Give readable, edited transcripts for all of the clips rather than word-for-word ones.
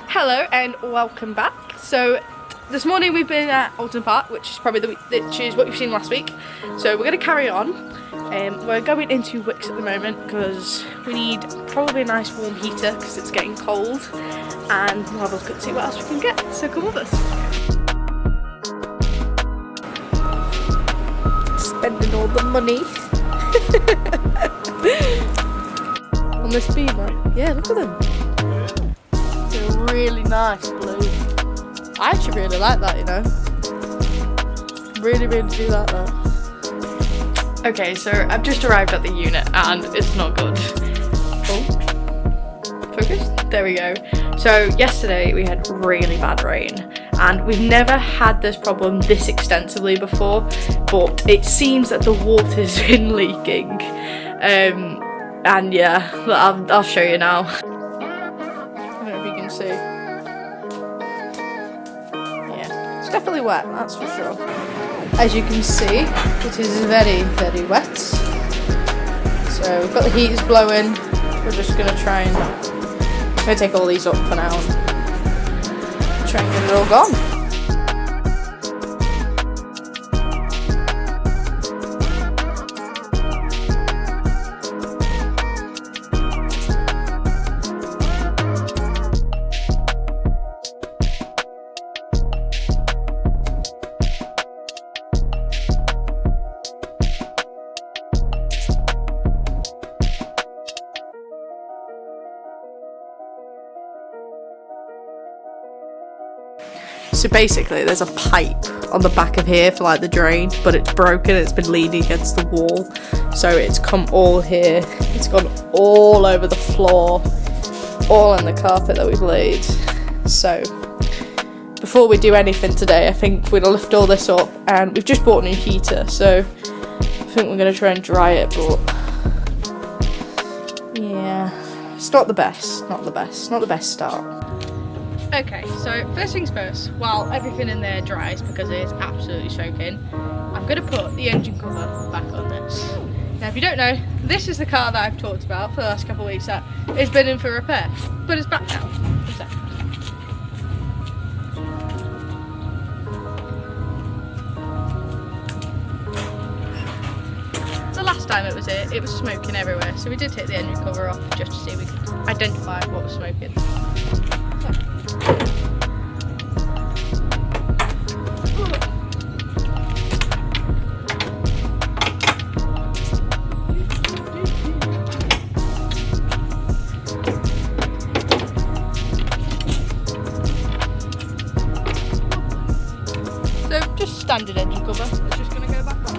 Hello and welcome back. So this morning we've been at Alton Park, which is probably which is what you've seen last week. So we're going to carry on. We're going into Wicks at the moment because we need probably a nice warm heater because it's getting cold, and we'll have a look and see what else we can get. So come with us. Spending all the money on this beamer. Yeah, look at them. They're really nice blue. I actually really like that, you know. Really do like that. Okay, so I've just arrived at the unit and it's not good. Oh, focus? There we go. So yesterday we had really bad rain and we've never had this problem this extensively before, but it seems that the water's been leaking. And yeah, I'll show you now. I don't know if you can see. Yeah, it's definitely wet, that's for sure. As you can see, it is very, very wet. So we've got the heaters blowing. We're just going to try and... I'm going to take all these up for now and try and get it all gone. So basically there's a pipe on the back of here for like the drain, but it's broken, it's been leaning against the wall, so it's come all here, it's gone all over the floor, all in the carpet that we've laid. So before we do anything today, I think we're gonna lift all this up, and we've just bought a new heater, so I think we're gonna try and dry it, but yeah, it's not the best start. Okay, so first things first, while everything in there dries because it is absolutely soaking, I'm going to put the engine cover back on this. Now if you don't know, this is the car that I've talked about for the last couple of weeks that has been in for repair, but it's back now. The last time it was smoking everywhere, so we did take the engine cover off just to see if we could identify what was smoking. So just standard engine cover, it's just going to go back on.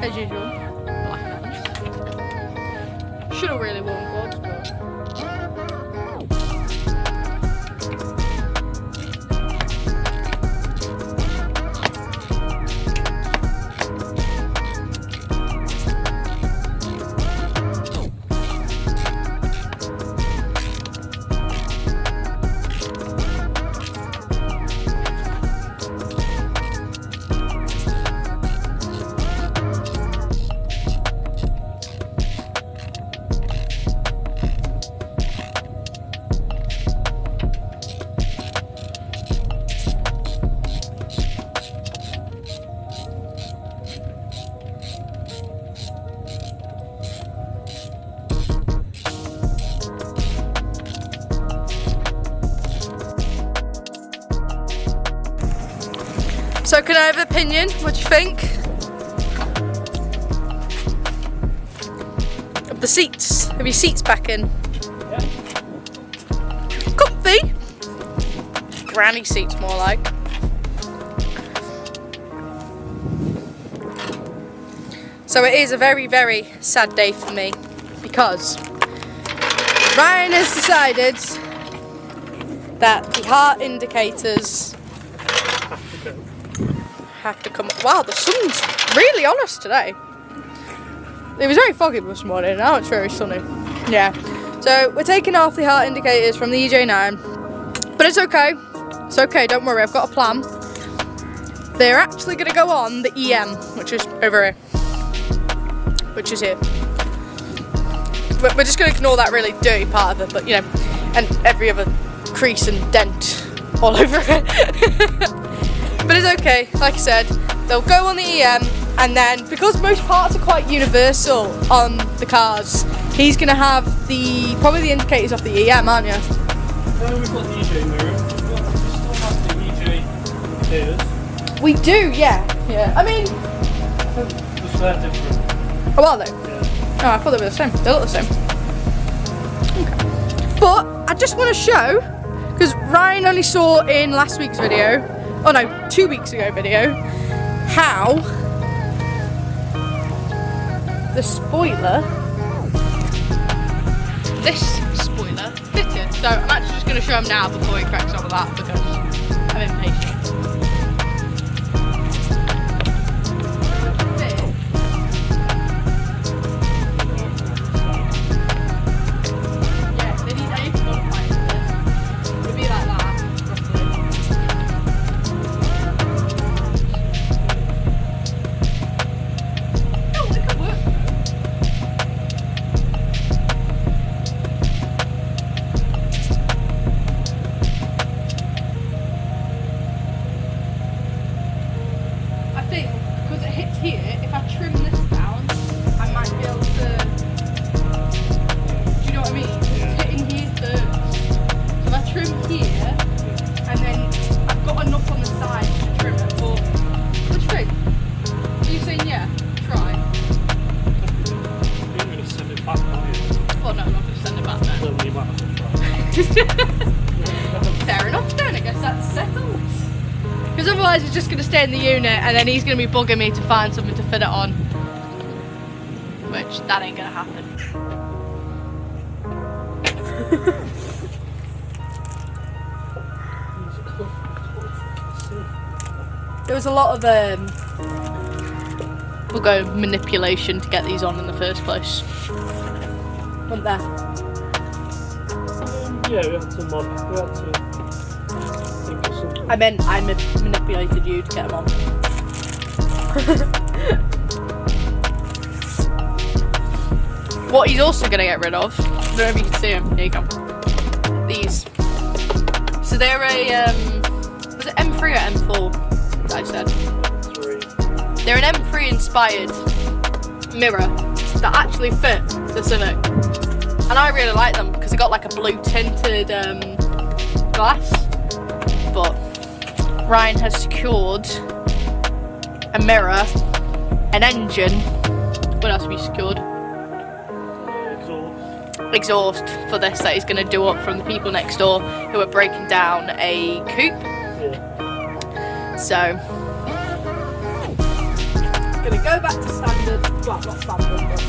As usual, black hands. Should have really worn gloves, but... So can I have an opinion? What do you think? Of the seats? Have your seats back in? Yeah. Comfy? Granny seats more like. So it is a very, very sad day for me because Ryan has decided that the heart indicators have to come up. Wow, the sun's really on us today. It was very foggy this morning, now it's very sunny. Yeah, So we're taking off the heart indicators from the EJ9, but it's okay. It's okay, don't worry, I've got a plan. They're actually going to go on the EM, which is over here, which is here. We're just going to ignore that really dirty part of it, but you know, and every other crease and dent all over it. But it's okay, like I said, they'll go on the EM, and then because most parts are quite universal on the cars, he's going to have probably the indicators off the EM, aren't you? We've got the EJ mirror. We still have the EJ indicators. We do, yeah. I mean, Just they're different. oh, are they? Yeah. Oh, I thought they were the same. They look the same. Okay. But I just want to show, because Ryan only saw in last week's video, oh no, 2 weeks ago video, how the spoiler, this spoiler fitted. So I'm actually just going to show him now before he cracks on with that, because I'm impatient. Because it hits here, if I trim this down, I might be able to, do you know what I mean? It's hitting here first. So if I trim here, and then I've got enough on the side to trim it, but what do you think? Are you saying yeah? Try? You're going to send it back, aren't you? Well no, I'm not going to send it back then. Then you might have to try. Fair enough then, I guess that's settled. Because otherwise it's just going to stay in the unit and then he's going to be bugging me to find something to fit it on. Which, that ain't going to happen. There was a lot of, we'll go manipulation to get these on in the first place. Wasn't there? Yeah, we had to mod. We had to think of something. I meant I manipulated you to get them on. What he's also going to get rid of, I don't know if you can see them, here you go. These. So they're a, was it M3 or M4? I said. 3. They're an M3 inspired mirror that actually fit the Civic. And I really like them because they got like a blue tinted glass. But Ryan has secured a mirror, an engine. What else have you secured? Exhaust for this that he's going to do up from the people next door who are breaking down a coupe. Yeah. So it's going to go back to standard. Well, not standard, but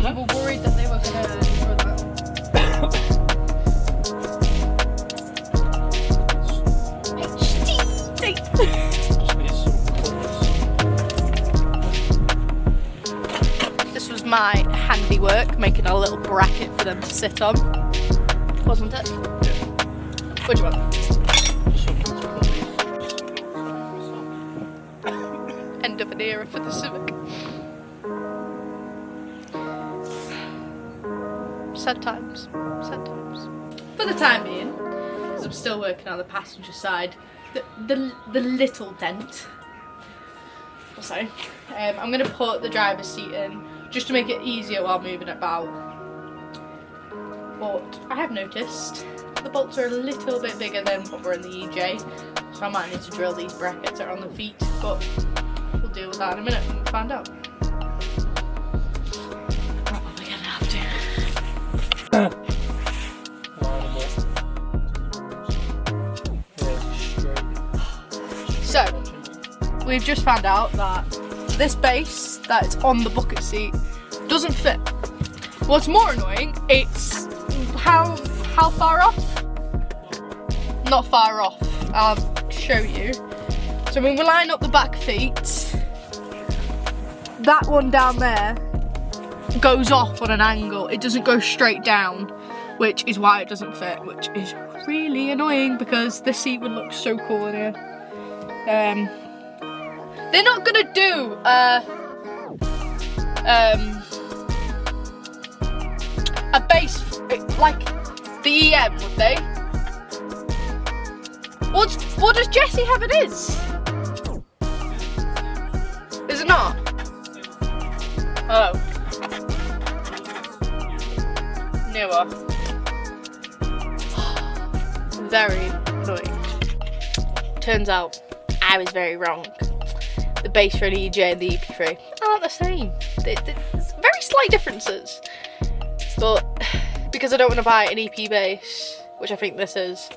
you were worried that they were going to throw that This was my handiwork, making a little bracket for them to sit on, wasn't it? Yeah. What do you want? End of an era for the Civic. Sad times. Sad times. For the time being, because I'm still working on the passenger side, the little dent. So, I'm going to put the driver's seat in just to make it easier while moving about. But I have noticed the bolts are a little bit bigger than what were in the EJ, so I might need to drill these brackets that are on the feet, but we'll deal with that in a minute when we find out. Probably gonna have to. So, we've just found out that this base that's on the bucket seat doesn't fit. What's more annoying, it's how far off? Not far off. I'll show you. So when we line up the back feet, that one down there goes off on an angle. It doesn't go straight down, which is why it doesn't fit, which is really annoying because this seat would look so cool in here. They're not gonna do a base like the EM, would they? What does Jesse have it is? Is it not? Oh. Newer. Very annoying. Turns out I was very wrong. The base for an EJ and the EP3 aren't the same. There's very slight differences. But because I don't want to buy an EP base, which I think this is,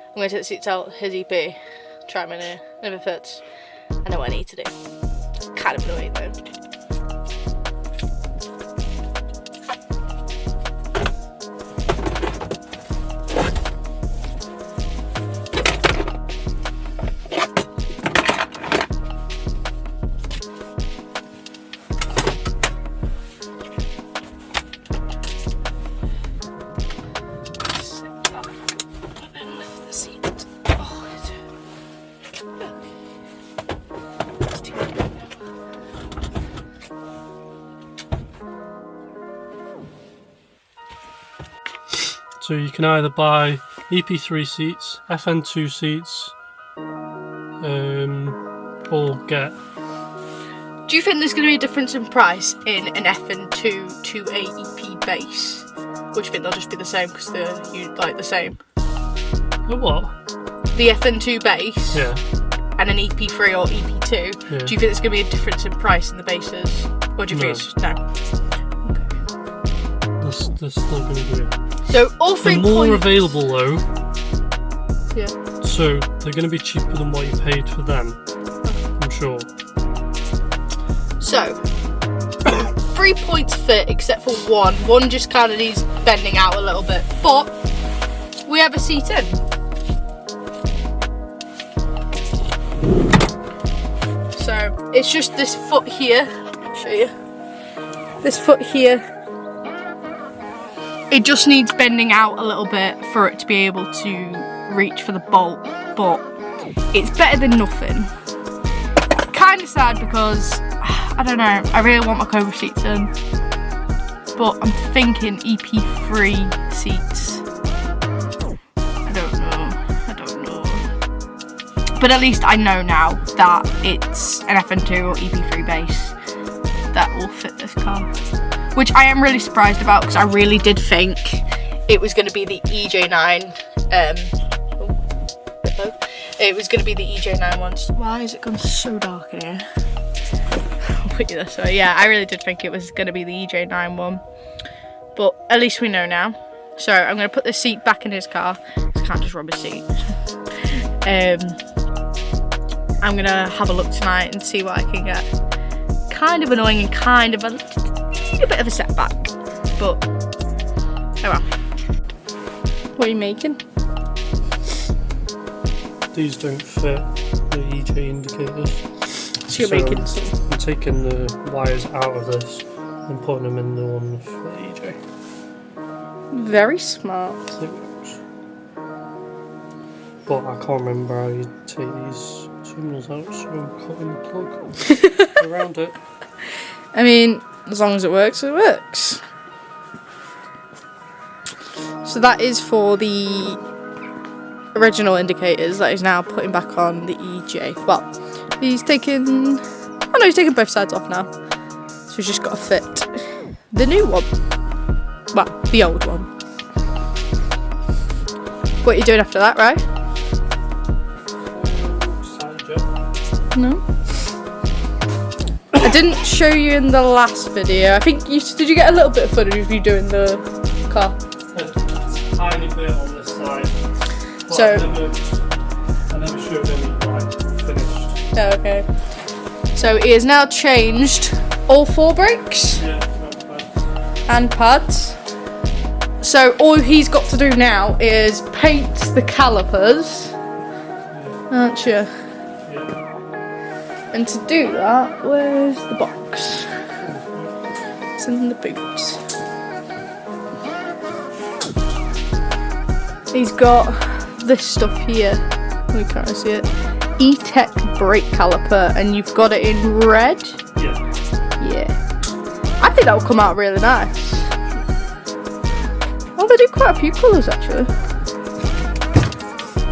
I'm going to take the seats out, here's EP, try them in here, and if it fits, I know what I need to do. Kind of annoying though. So you can either buy EP3 seats, FN2 seats, or get... Do you think there's going to be a difference in price in an FN2 to a EP base? Or do you think they'll just be the same because they're like the same? A what? The FN2 base, yeah, and an EP3 or EP2, yeah. Do you think there's going to be a difference in price in the bases? Or do you think it's just no? There's still going to be it. So all 3 They're more points... available though. Yeah. So they're going to be cheaper than what you paid for them, I'm sure. So 3 points fit except for one. One just kind of needs bending out a little bit, but we have a seat in. So it's just this foot here. I'll show you. This foot here. It just needs bending out a little bit for it to be able to reach for the bolt, but it's better than nothing. Kind of sad because, I don't know, I really want my Cobra seats in, but I'm thinking EP3 seats. I don't know. But at least I know now that it's an FN2 or EP3 base that will fit this car. Which I am really surprised about because I really did think it was going to be the EJ9. It was going to be the EJ9 ones. Why has it gone so dark in here? I'll put you this way. Yeah, I really did think it was going to be the EJ9 one. But at least we know now. So I'm going to put the seat back in his car. I can't just rob a seat. I'm going to have a look tonight and see what I can get. Kind of annoying and kind of a bit of a setback, but oh well. What are you making? These don't fit the EJ indicators. So you're making some. I'm taking the wires out of this and putting them in the one for the EJ. Very smart. Civics. But I can't remember how you take these terminals out, so I'm cutting the plug around it. I mean, as long as it works, it works. So that is for the original indicators that he's now putting back on the EJ. Well, he's taking... Oh no, he's taking both sides off now. So he's just got to fit the new one. Well, the old one. What are you doing after that, right? Side job. No. I didn't show you in the last video. I think did you get a little bit of footage of you doing the car? A tiny bit on this side. But So I never showed any like finished. oh, okay. So he has now changed all 4 brakes Yeah, and pads. So all he's got to do now is paint the calipers, aren't you? yeah. And to do that, where's the box? It's in the boots. He's got this stuff here. We can't see it. E-Tech brake caliper, and you've got it in red. Yeah. I think that will come out really nice. Oh, they do quite a few colours actually.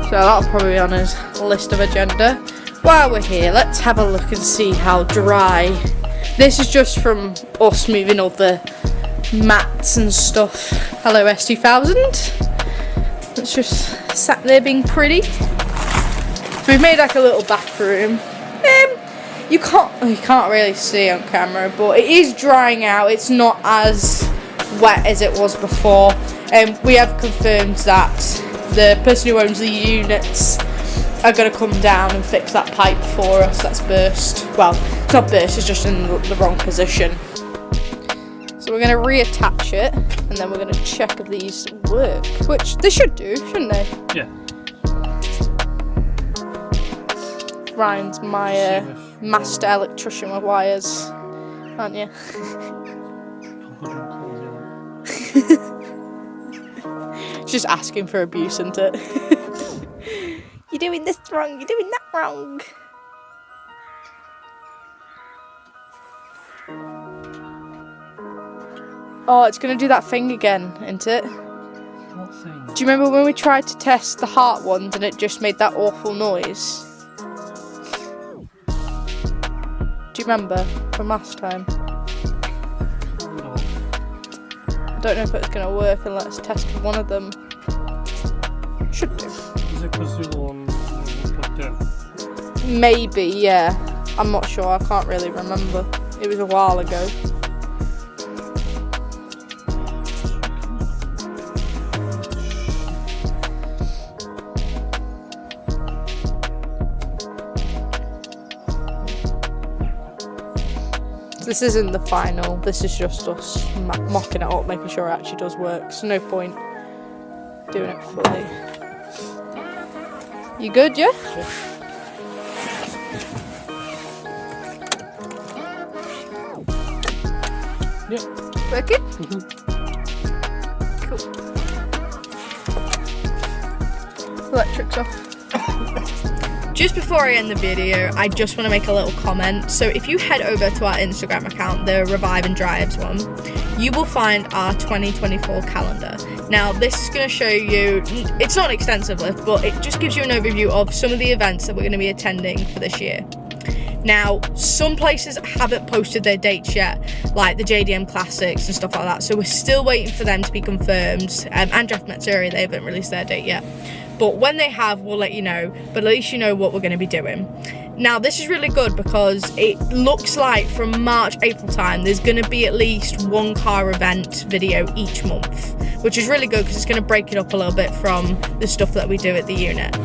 So that'll probably be on his list of agenda. While we're here, let's have a look and see how dry. This is just from us moving all the mats and stuff. Hello S2000. It's just sat there being pretty. So we've made like a little bathroom. You can't really see on camera, but it is drying out. It's not as wet as it was before. We have confirmed that the person who owns the units are going to come down and fix that pipe for us that's burst. Well, it's not burst, it's just in the wrong position. So we're going to reattach it, and then we're going to check if these work, which they should do, shouldn't they? Yeah. Ryan's my master electrician with wires, aren't you? Just asking for abuse, isn't it? You're doing this wrong, you're doing that wrong. Oh, it's going to do that thing again, isn't it? What thing? Do you remember when we tried to test the heart ones and it just made that awful noise? Do you remember from last time? No. I don't know if it's going to work unless let's test one of them. Should do. Is it because the one plugged in? Maybe, yeah. I'm not sure, I can't really remember. It was a while ago. This isn't the final, this is just us mocking it up, making sure it actually does work. So no point doing it fully. You good, yeah? Yep. Working? Cool. Electric's off. Just before I end the video, I just want to make a little comment. So if you head over to our Instagram account, the Revive and Drives one, you will find our 2024 calendar. Now this is going to show you, it's not an extensive list, but it just gives you an overview of some of the events that we're going to be attending for this year. Now, some places haven't posted their dates yet, like the JDM Classics and stuff like that, so we're still waiting for them to be confirmed, and Draft Missouri, they haven't released their date yet. But when they have, we'll let you know, but at least you know what we're going to be doing. Now, this is really good because it looks like from March, April time, there's going to be at least one car event video each month, which is really good because it's going to break it up a little bit from the stuff that we do at the unit.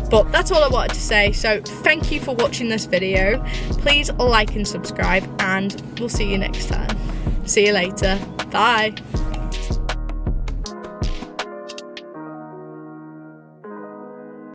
But that's all I wanted to say, so thank you for watching this video. Please like and subscribe, and we'll see you next time. See you later. Bye.